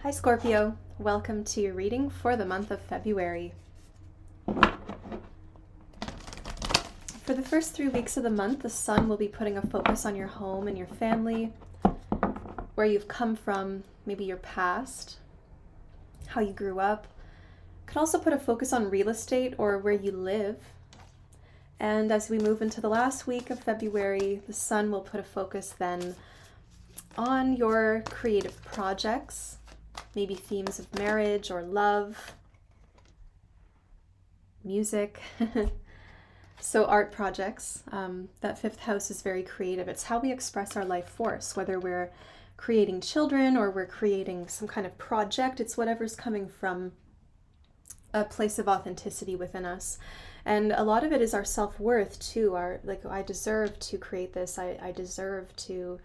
Hi Scorpio, welcome to your reading for the month of February. For the first 3 weeks of the month, the sun will be putting a focus on your home and your family, where you've come from, maybe your past, how you grew up. Could also put a focus on real estate or where you live. And as we move into the last week of February, the sun will put a focus then on your creative projects, maybe themes of marriage or love, music. So art projects, that fifth house is very creative. It's how we express our life force, whether we're creating children or we're creating some kind of project. It's whatever's coming from a place of authenticity within us. And a lot of it is our self-worth too. I deserve to create this. I deserve to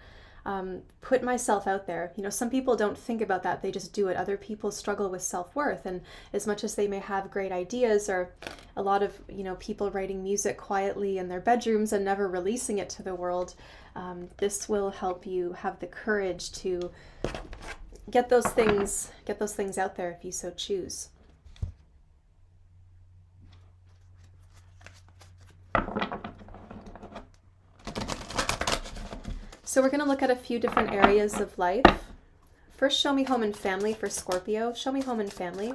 put myself out there. Some people don't think about that. They just do it. Other people struggle with self-worth. And as much as they may have great ideas, or a lot of, people writing music quietly in their bedrooms and never releasing it to the world, this will help you have the courage to get those things out there if you so choose. So we're going to look at a few different areas of life. First, show me home and family for Scorpio. Show me home and family.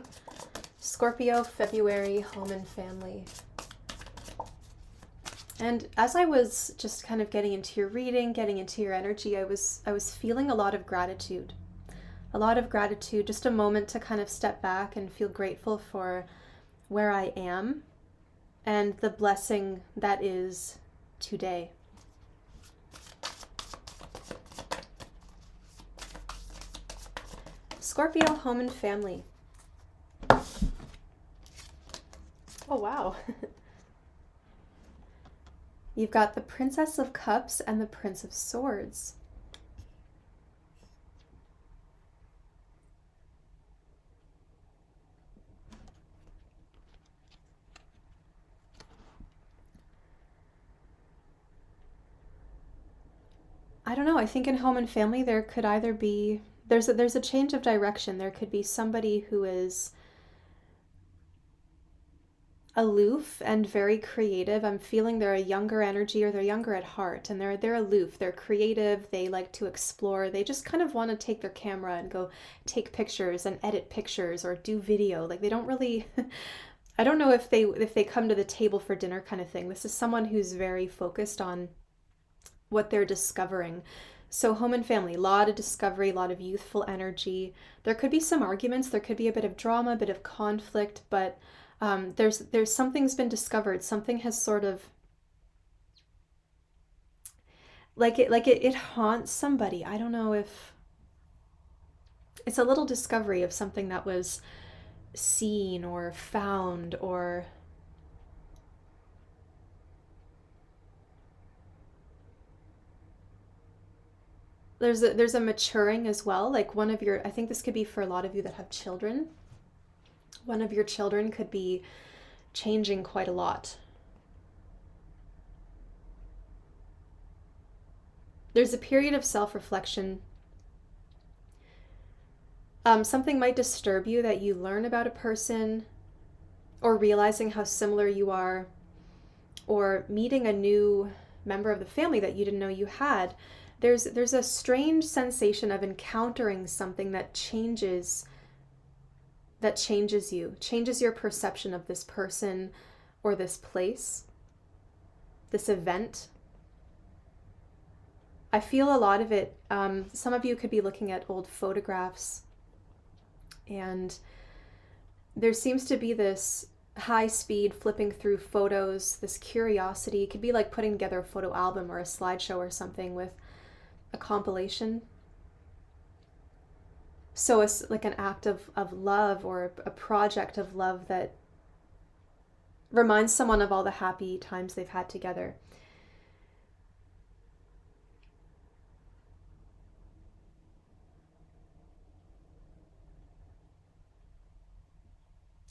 Scorpio, February, home and family. And as I was just kind of getting into your reading, getting into your energy, I was feeling a lot of gratitude. A lot of gratitude, just a moment to kind of step back and feel grateful for where I am and the blessing that is today. Scorpio, home and family. Oh, wow. You've got the Princess of Cups and the Prince of Swords. I don't know. I think in home and family there could either be there's a change of direction. There could be somebody who is aloof and very creative. I'm feeling they're a younger energy, or they're younger at heart, and they're aloof. They're creative. They like to explore. They just kind of want to take their camera and go take pictures and edit pictures or do video. Like, they don't really I don't know if they come to the table for dinner kind of thing. This is someone who's very focused on what they're discovering. So home and family, a lot of discovery, a lot of youthful energy. There could be some arguments, there could be a bit of drama, a bit of conflict, but there's something's been discovered. Something has sort of it haunts somebody. I don't know if it's a little discovery of something that was seen or found, or there's a maturing as well. Like, I think this could be for a lot of you that have children. One of your children could be changing quite a lot. There's a period of self-reflection. Something might disturb you that you learn about a person, or realizing how similar you are, or meeting a new member of the family that you didn't know you had. There's a strange sensation of encountering something that changes you, changes your perception of this person or this place, this event. I feel a lot of it, some of you could be looking at old photographs, and there seems to be this high speed flipping through photos, this curiosity. It could be like putting together a photo album or a slideshow or something with a compilation. So it's like an act of love, or a project of love that reminds someone of all the happy times they've had together.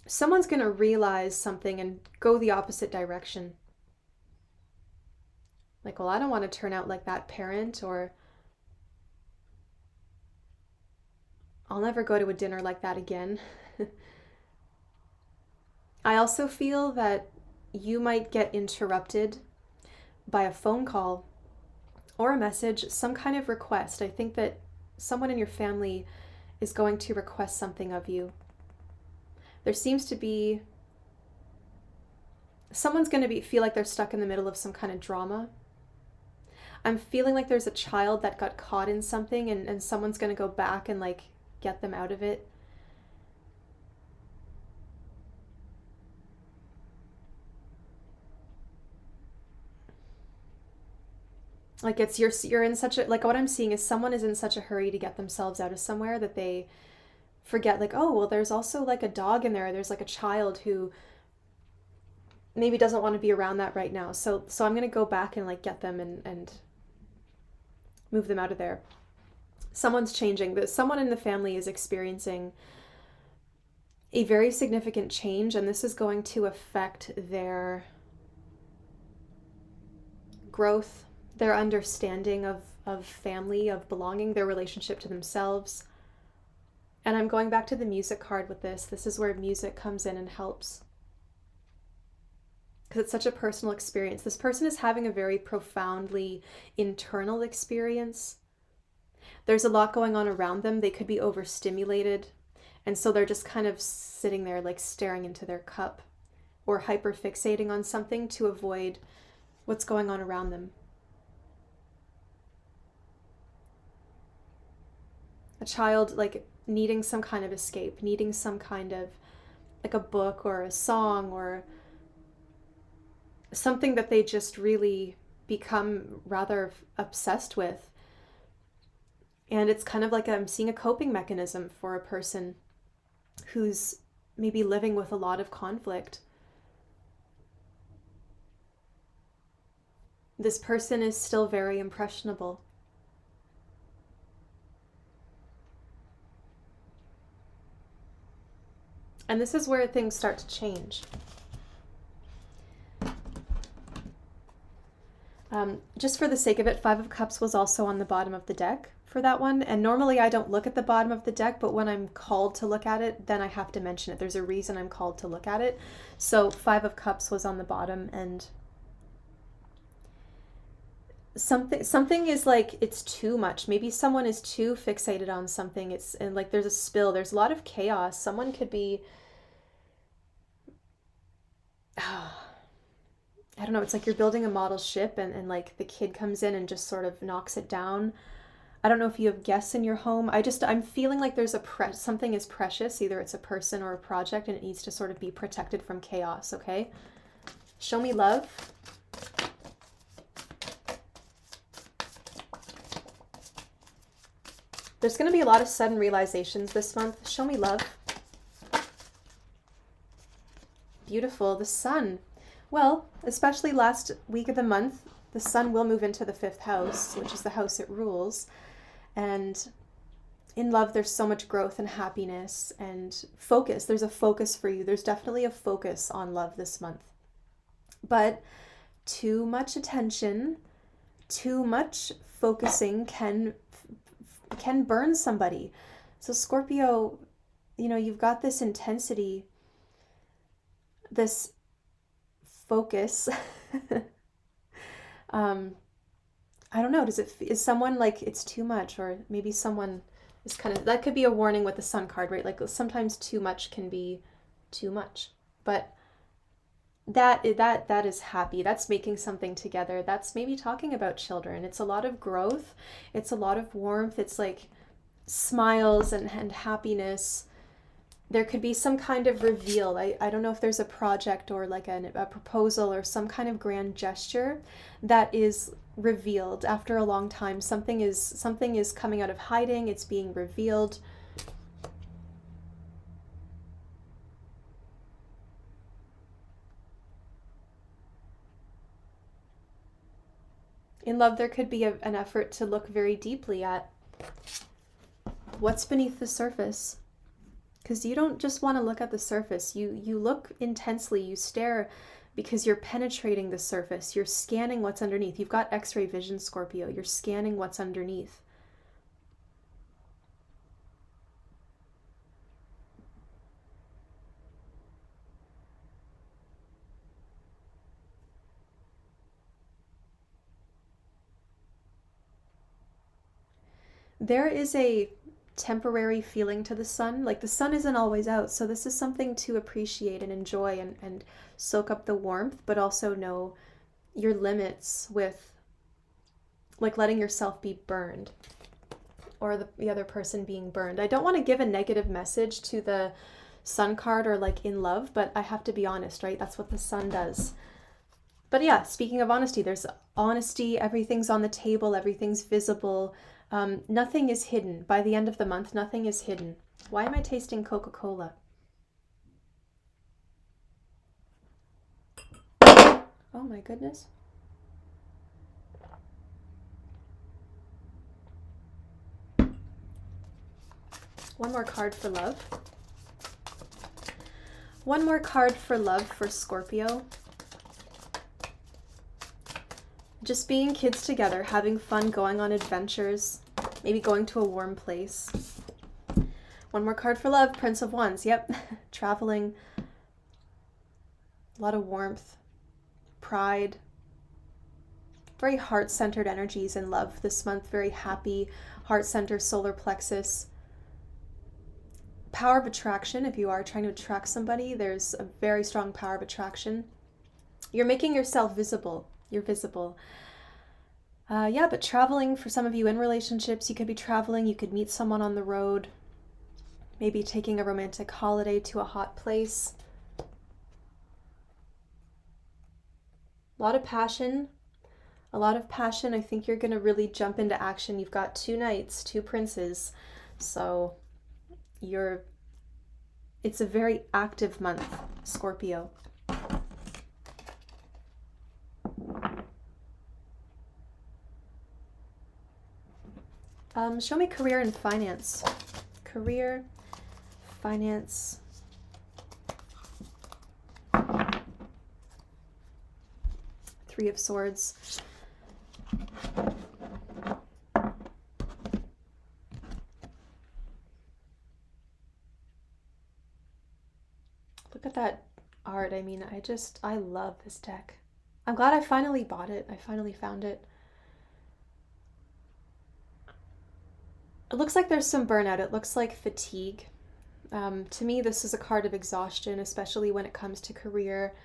Someone's going to realize something and go the opposite direction. Like, well, I don't want to turn out like that parent, or I'll never go to a dinner like that again. I also feel that you might get interrupted by a phone call or a message, some kind of request. I think that someone in your family is going to request something of you. There seems to be, someone's going to feel like they're stuck in the middle of some kind of drama. I'm feeling like there's a child that got caught in something, and someone's going to go back and like get them out of it. Like you're in such a, like what I'm seeing is someone is in such a hurry to get themselves out of somewhere that they forget, like, oh, well, there's also like a dog in there. There's like a child who maybe doesn't want to be around that right now. So I'm going to go back and like get them and move them out of there. Someone's changing. Someone in the family is experiencing a very significant change, and this is going to affect their growth, their understanding of family, of belonging, their relationship to themselves. And I'm going back to the music card with this. This is where music comes in and helps. Because it's such a personal experience. This person is having a very profoundly internal experience. There's a lot going on around them. They could be overstimulated. And so they're just kind of sitting there like staring into their cup or hyperfixating on something to avoid what's going on around them. A child like needing some kind of escape, needing some kind of like a book or a song or something that they just really become rather obsessed with. And it's kind of like I'm seeing a coping mechanism for a person who's maybe living with a lot of conflict. This person is still very impressionable. And this is where things start to change. Just for the sake of it, Five of Cups was also on the bottom of the deck for that one. And normally I don't look at the bottom of the deck, but when I'm called to look at it, then I have to mention it. There's a reason I'm called to look at it. So Five of Cups was on the bottom, and something is like, it's too much. Maybe someone is too fixated on something. And like there's a spill. There's a lot of chaos. Someone could be, I don't know, it's like you're building a model ship and like the kid comes in and just sort of knocks it down. I don't know if you have guests in your home. I'm feeling like there's something is precious. Either it's a person or a project, and it needs to sort of be protected from chaos, okay? Show me love. There's going to be a lot of sudden realizations this month. Show me love. Beautiful. The sun. Well, especially last week of the month, the sun will move into the 5th house, which is the house it rules. And in love, there's so much growth and happiness and focus. There's a focus for you. There's definitely a focus on love this month. But too much attention, too much focusing can burn somebody. So Scorpio, you've got this intensity, this focus. I don't know, is someone like it's too much, or maybe someone is kind of, that could be a warning with the sun card, right? Like sometimes too much can be too much, but that is happy. That's making something together. That's maybe talking about children. It's a lot of growth. It's a lot of warmth. It's like smiles and happiness. There could be some kind of reveal. I don't know if there's a project or like a proposal or some kind of grand gesture that is revealed after a long time. Something is coming out of hiding. It's being revealed. In love, there could be an effort to look very deeply at what's beneath the surface. Because you don't just want to look at the surface. You look intensely, you stare, because you're penetrating the surface. You're scanning what's underneath. You've got X-ray vision, Scorpio. You're scanning what's underneath. There is a temporary feeling to the sun. Like the sun isn't always out, so this is something to appreciate and enjoy and soak up the warmth, but also know your limits with like letting yourself be burned or the other person being burned. I don't want to give a negative message to the sun card or like in love, but I have to be honest, right? That's what the sun does. But yeah, speaking of honesty, there's honesty, everything's on the table, everything's visible. Nothing is hidden. By the end of the month, nothing is hidden. Why am I tasting Coca-Cola? Oh my goodness. One more card for love. One more card for love for Scorpio. Just being kids together, having fun, going on adventures, maybe going to a warm place. One more card for love, Prince of Wands. Yep, traveling, a lot of warmth, pride, very heart-centered energies in love this month. Very happy, heart-centered, solar plexus. Power of attraction. If you are trying to attract somebody, there's a very strong power of attraction. You're making yourself visible. You're visible. Yeah, but traveling for some of you in relationships, you could be traveling, you could meet someone on the road, maybe taking a romantic holiday to a hot place. A lot of passion. A lot of passion. I think you're going to really jump into action. You've got 2 knights, 2 princes. So it's a very active month, Scorpio. Show me career and finance. Career, finance. Three of Swords. Look at that art. I mean, I love this deck. I'm glad I finally bought it. I finally found it. It looks like there's some burnout. It looks like fatigue. To me, this is a card of exhaustion, especially when it comes to career.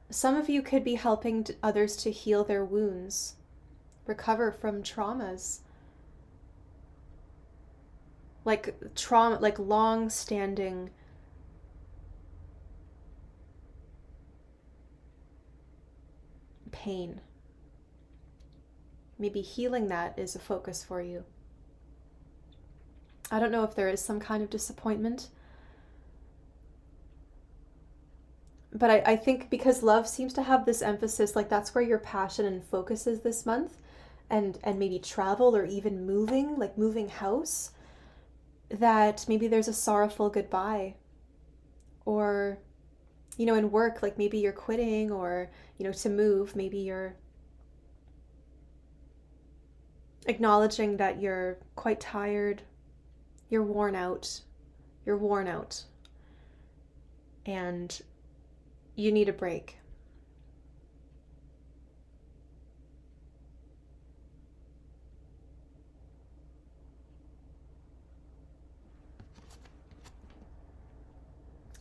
Some of you could be helping others to heal their wounds, recover from traumas. Like trauma, like long-standing pain. Maybe healing that is a focus for you. I don't know if there is some kind of disappointment. But I think because love seems to have this emphasis, like that's where your passion and focus is this month, and maybe travel or even moving, like moving house, that maybe there's a sorrowful goodbye. Or, you know, in work, like maybe you're quitting, or, you know, to move, maybe you're acknowledging that you're quite tired, you're worn out, and you need a break.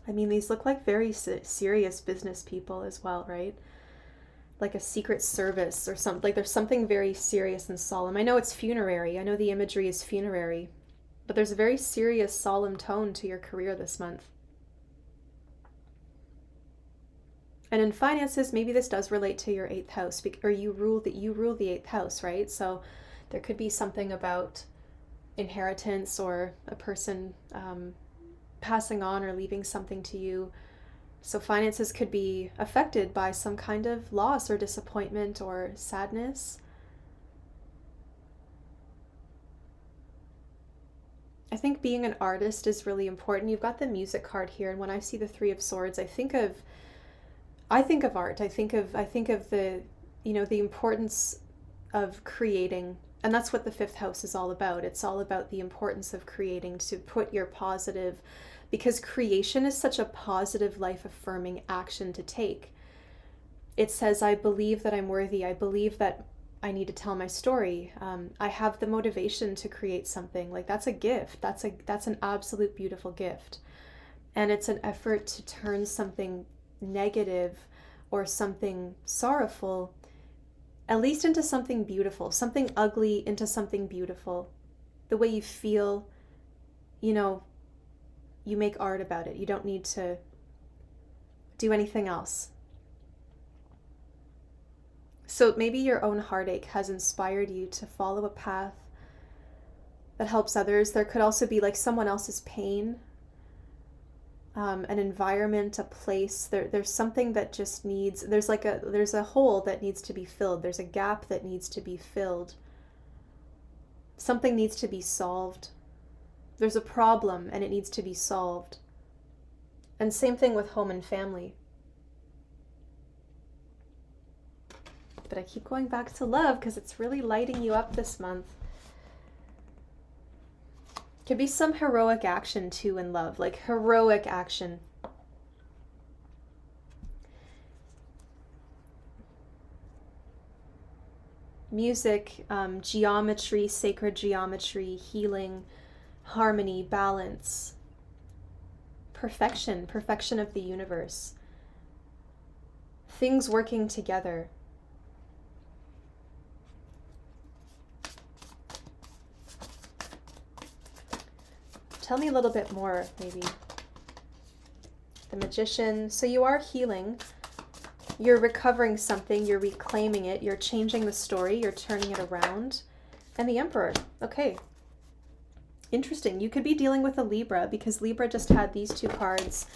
I mean, these look like very serious business people as well, right? Like a secret service or something. Like there's something very serious and solemn. I know it's funerary. I know the imagery is funerary. But there's a very serious, solemn tone to your career this month. And in finances, maybe this does relate to your 8th house, or you rule the 8th house, right? So there could be something about inheritance or a person passing on or leaving something to you. So finances could be affected by some kind of loss or disappointment or sadness. I think being an artist is really important. You've got the music card here, and when I see the 3 of Swords, I think of art. I think of the, you know, the importance of creating, and that's what the 5th house is all about. It's all about the importance of creating, to put your positive, because creation is such a positive, life-affirming action to take. It says, I believe that I'm worthy. I believe that I need to tell my story. I have the motivation to create something. Like, that's a gift. That's an absolute beautiful gift. And it's an effort to turn something negative or something sorrowful at least into something beautiful, something ugly into something beautiful. The way you feel, you know, you make art about it. You don't need to do anything else. So maybe your own heartache has inspired you to follow a path that helps others. There could also be like someone else's pain, an environment, a place. There's something that just needs, there's a hole that needs to be filled. There's a gap that needs to be filled. Something needs to be solved. There's a problem and it needs to be solved. And same thing with home and family. But I keep going back to love because it's really lighting you up this month. Could be some heroic action too in love, like heroic action. Music, geometry, sacred geometry, healing, harmony, balance, perfection of the universe. Things working together. Tell me a little bit more, maybe. The Magician. So you are healing. You're recovering something. You're reclaiming it. You're changing the story. You're turning it around. And the Emperor. Okay. Interesting. You could be dealing with a Libra because Libra just had these two cards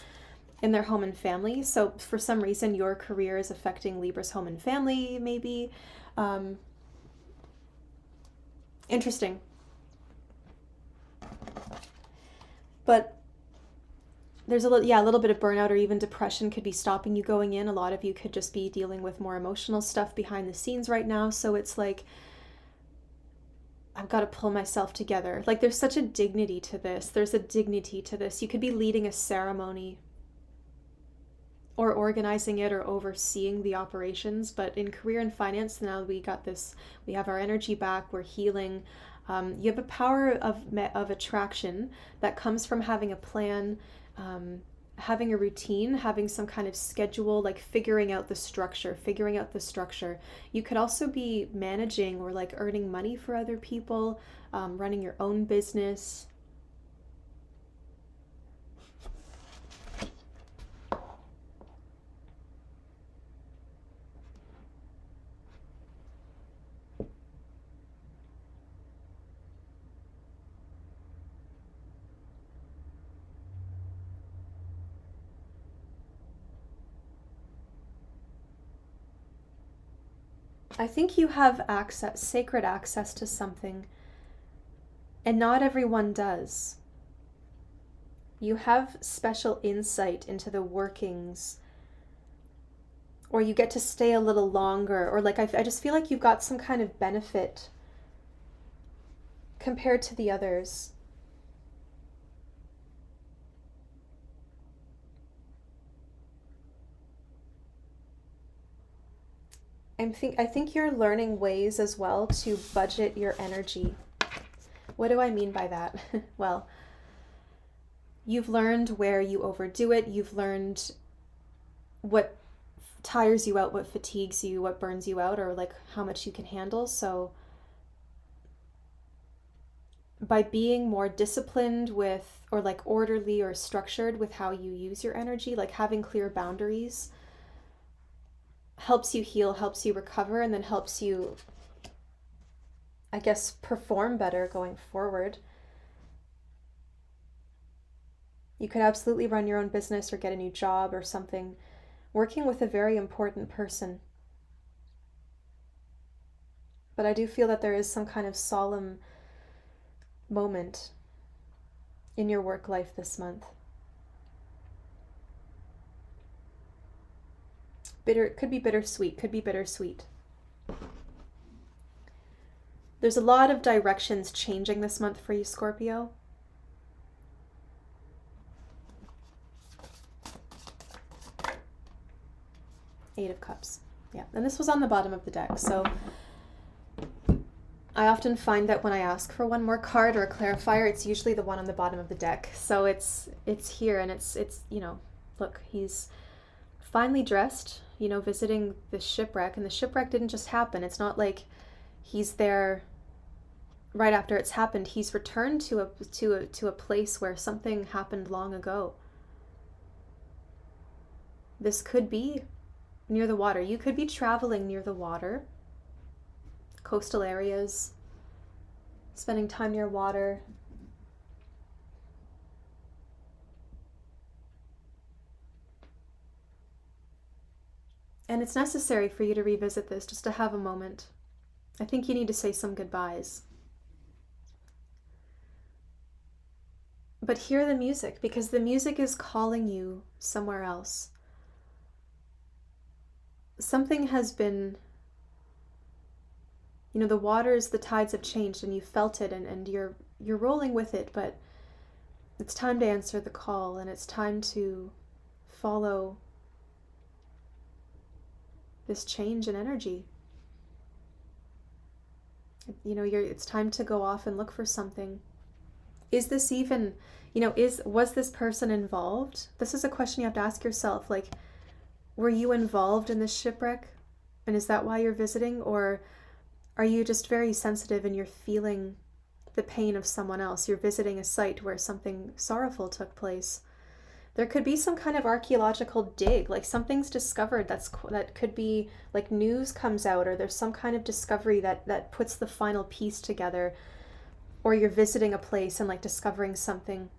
in their home and family. So for some reason, your career is affecting Libra's home and family, maybe. Interesting. But there's a little bit of burnout or even depression could be stopping you going in. A lot of you could just be dealing with more emotional stuff behind the scenes right now. So it's like, I've got to pull myself together. Like, there's such a dignity to this. There's a dignity to this. You could be leading a ceremony or organizing it or overseeing the operations. But in career and finance, now we got this, we have our energy back, we're healing. You have a power of attraction that comes from having a plan, having a routine, having some kind of schedule, like figuring out the structure. You could also be managing or like earning money for other people, running your own business. I think you have access, sacred access to something, and not everyone does. You have special insight into the workings, or you get to stay a little longer, or like I just feel like you've got some kind of benefit compared to the others. I think you're learning ways as well to budget your energy. What do I mean by that? Well, you've learned where you overdo it. You've learned what tires you out, what fatigues you, what burns you out, or like how much you can handle. So by being more disciplined with, or like orderly or structured with how you use your energy, like having clear boundaries, helps you heal, helps you recover, and then helps you, I guess, perform better going forward. You could absolutely run your own business or get a new job or something, working with a very important person. But I do feel that there is some kind of solemn moment in your work life this month. Could be bittersweet. There's a lot of directions changing this month for you, Scorpio. Eight of Cups. Yeah, and this was on the bottom of the deck. So I often find that when I ask for one more card or a clarifier, it's usually the one on the bottom of the deck. So it's here, and it's look, he's finely dressed, visiting the shipwreck, and the shipwreck didn't just happen. It's not like he's there right after it's happened. He's returned to a place where something happened long ago. This could be near the water. You could be traveling near the water, coastal areas, spending time near water. And it's necessary for you to revisit this, just to have a moment. I think you need to say some goodbyes. But hear the music, because the music is calling you somewhere else. Something has been, the waters, the tides have changed, and you felt it, and you're rolling with it, but it's time to answer the call, and it's time to follow this change in energy. It's time to go off and look for something. Is this even, was this person involved? This is a question you have to ask yourself. Like, were you involved in this shipwreck? And is that why you're visiting? Or are you just very sensitive and you're feeling the pain of someone else? You're visiting a site where something sorrowful took place. There could be some kind of archaeological dig, like something's discovered that could be like news comes out, or there's some kind of discovery that puts the final piece together, or you're visiting a place and like discovering something.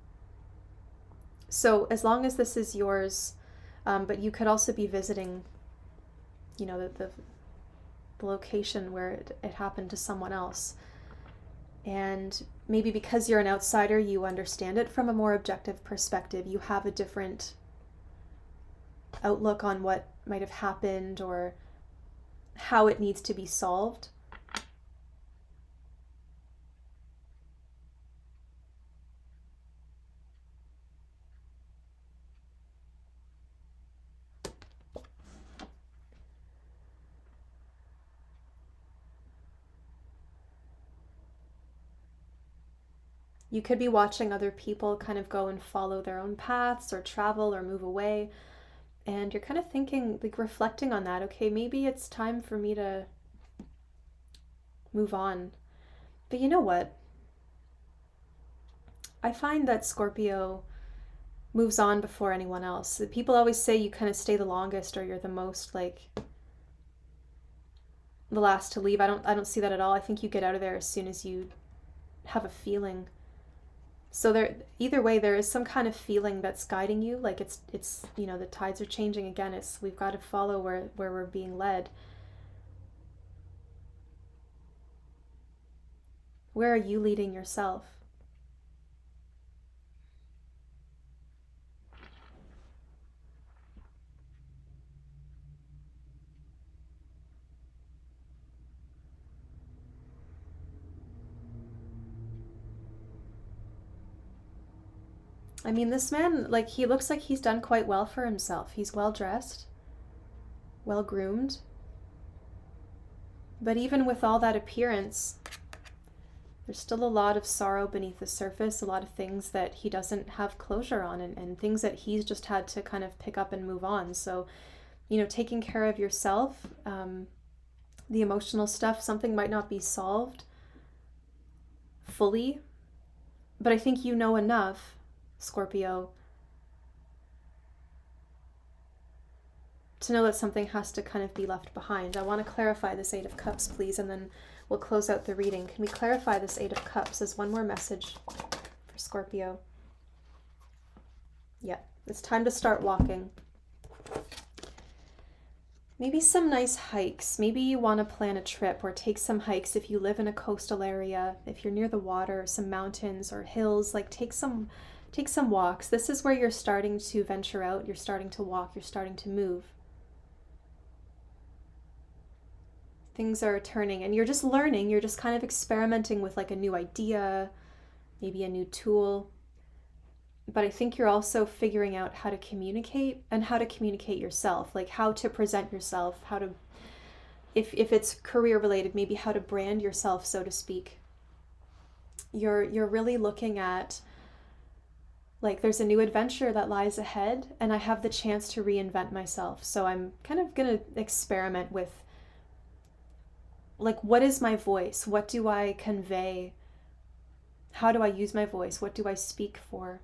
So as long as this is yours, but you could also be visiting, the location where it happened to someone else. And maybe because you're an outsider, you understand it from a more objective perspective. You have a different outlook on what might have happened or how it needs to be solved. You could be watching other people kind of go and follow their own paths or travel or move away. And you're kind of thinking, like reflecting on that. Okay, maybe it's time for me to move on. But you know what? I find that Scorpio moves on before anyone else. People always say you kind of stay the longest, or you're the most like the last to leave. I don't see that at all. I think you get out of there as soon as you have a feeling. So either way, there is some kind of feeling that's guiding you. Like it's the tides are changing again. We've got to follow where we're being led. Where are you leading yourself? I mean, this man, like, he looks like he's done quite well for himself. He's well dressed, well groomed. But even with all that appearance, there's still a lot of sorrow beneath the surface, a lot of things that he doesn't have closure on, and things that he's just had to kind of pick up and move on. So, taking care of yourself, the emotional stuff, something might not be solved fully, but I think you know enough, Scorpio, to know that something has to kind of be left behind. I want to clarify this Eight of Cups, please, and then we'll close out the reading. Can we clarify this Eight of Cups as one more message for Scorpio? Yeah, it's time to start walking. Maybe some nice hikes. Maybe you want to plan a trip or take some hikes if you live in a coastal area, if you're near the water, some mountains or hills, like take some walks. This is where you're starting to venture out, you're starting to walk, you're starting to move. Things are turning and you're just learning, you're just kind of experimenting with like a new idea, maybe a new tool. But I think you're also figuring out how to communicate and how to communicate yourself, like how to present yourself, how to, if it's career related, maybe how to brand yourself, so to speak. You're really looking at, like, there's a new adventure that lies ahead and I have the chance to reinvent myself. So I'm kind of going to experiment with, like, what is my voice? What do I convey? How do I use my voice? What do I speak for?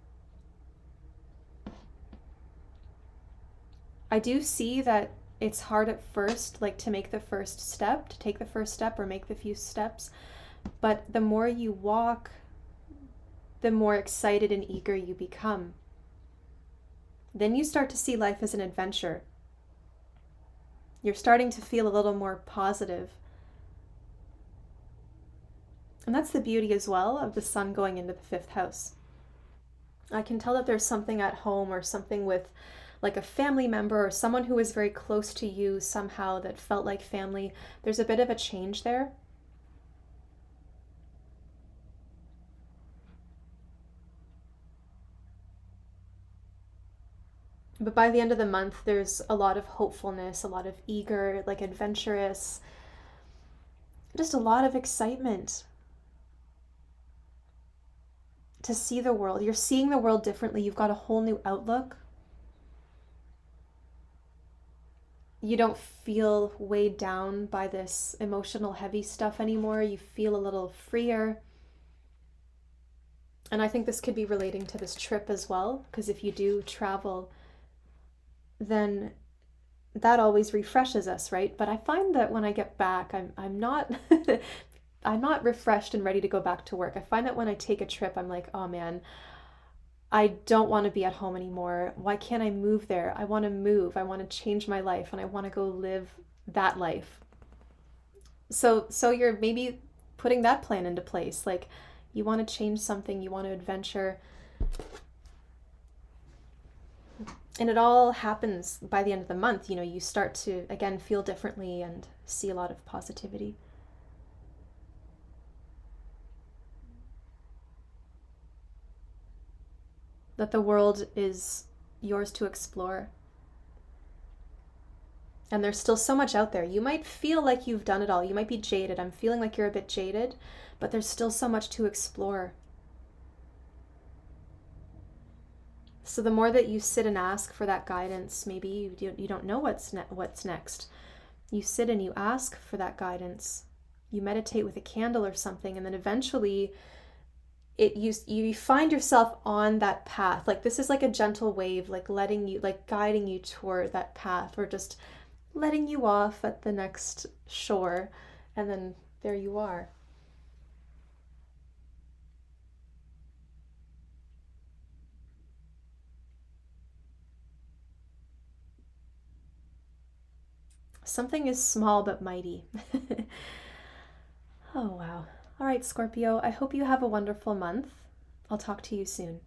I do see that it's hard at first, like, to make the first step, to take the first step or make the few steps. But the more you walk, the more excited and eager you become. Then you start to see life as an adventure. You're starting to feel a little more positive. And that's the beauty as well of the sun going into the fifth house. I can tell that there's something at home or something with, like, a family member or someone who is very close to you somehow that felt like family. There's a bit of a change there. But by the end of the month, there's a lot of hopefulness, a lot of eager, like, adventurous, just a lot of excitement to see the world. You're seeing the world differently. You've got a whole new outlook. You don't feel weighed down by this emotional heavy stuff anymore. You feel a little freer. And I think this could be relating to this trip as well, because if you do travel, then that always refreshes us, right? But I find that when I get back, I'm not I'm not refreshed and ready to go back to work. I find that when I take a trip, I'm like, oh man, I don't want to be at home anymore. Why can't I move there? I want to move. I want to change my life and I want to go live that life. So you're maybe putting that plan into place. Like, you want to change something, you want to adventure. And it all happens by the end of the month. You know, you start to, again, feel differently and see a lot of positivity. That the world is yours to explore. And there's still so much out there. You might feel like you've done it all. You might be jaded. I'm feeling like you're a bit jaded, but there's still so much to explore. So the more that you sit and ask for that guidance, maybe you don't know what's next. You sit and you ask for that guidance. You meditate with a candle or something, and then eventually you find yourself on that path. Like, this is like a gentle wave, like letting you, like guiding you toward that path, or just letting you off at the next shore, and then there you are. Something is small but mighty. Oh, wow. All right, Scorpio, I hope you have a wonderful month. I'll talk to you soon.